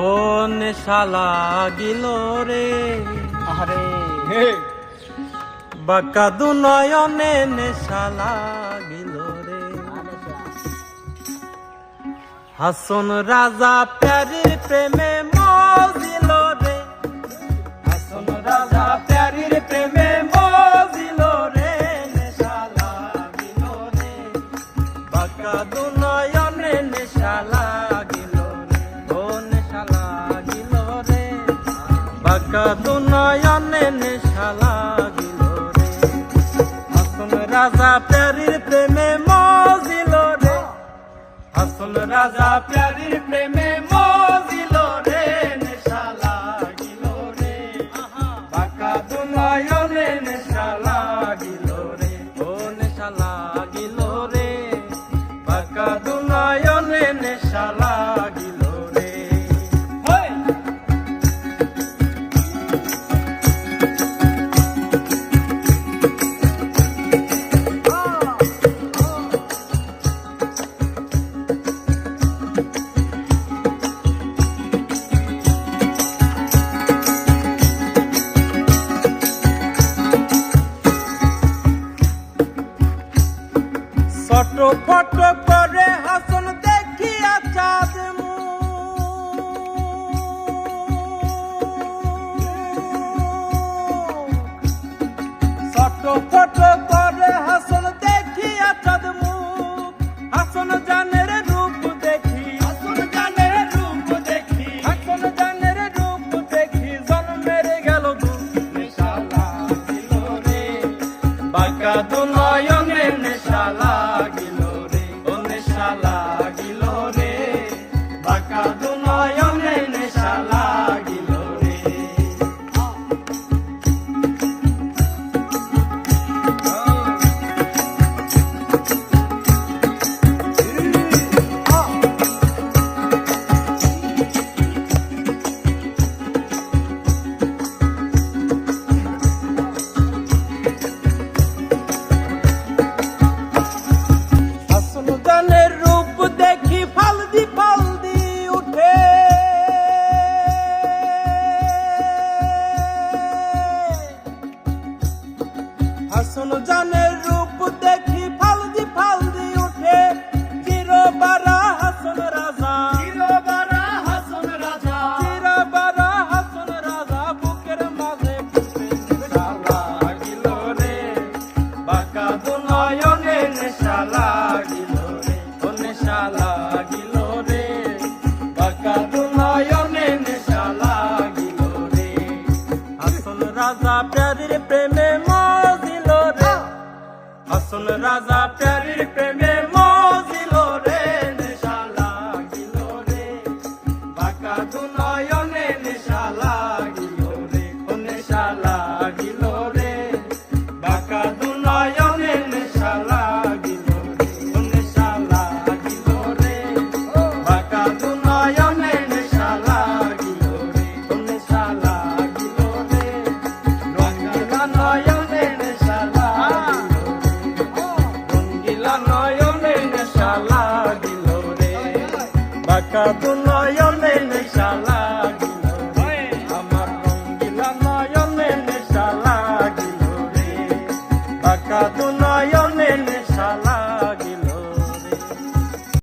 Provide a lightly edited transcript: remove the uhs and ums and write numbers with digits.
ও নেশা লাগিল রে আরে বাঁকা দু নয়নে নেশা লাগিল রে হাসন রাজা প্যারির প্রেমে মজিল রে হাসন রাজা প্যারির প্রেমে মজিল রে নেশা লাগিল রে বাঁকা দু নয়নে নেশা লাগিল রে ও নেশা লাগিল রে বাঁকা দু নয়নে নেশা লাগিল রে হাসন রাজা প্যারির প্রেমে মজিল রে হাসন রাজা প্যারির প্রেমে মজিল রে নেশা লাগিল রে বাঁকা দু নয়নে নেশা লাগিল রে ও নেশা লাগিল রে বাঁকা দু নয়নে নেশা লাগিল রে ফটো করে হাসন দেখিয়া চাঁদ ফটো করে হাসন দেখিয়া চাঁদ মুখ হাসন জানের রূপ দেখি হাসন জানের রূপ দেখি হাসন জানের রূপ দেখি জন্মের গেল নেশা লাগিল রে বাঁকা দু নয়নে নেশা লাগিল রে ও নেশা লাগিল রে বাঁকা দু নয়নে নেশা লাগিল রে হাসন জানের রূপ দেখি ফালদি ফালদি উঠে চিরবারা হাসন রাজা চিরবারা হাসন রাজা চিরবারা হাসন রাজা বুকের মাঝে নেশা লাগিল রে বাঁকা দু নয়নে নেশা লাগিল রে ও নেশা লাগিল রে বাঁকা দু নয়নে নেশা লাগিল রে হাসন রাজা প্যারির প্রেমে মজিল রে হাসন রাজা প্যারির প্রেমে মজিল রে নেশা লাগিল রে বাঁকা দু নয়নে নেশা লাগিল রে ও নেশা লাগিল রে বাঁকা দু নয়নে নেশা লাগিল রে ও নেশা লাগিল রে বাঁকা দু নয়নে নেশা লাগিল রে ও নেশা লাগিল রে রঙিলা নয়নে নেশা লাগিল রঙিলা নয়নে নেশা লাগিল রে বাঁকা দু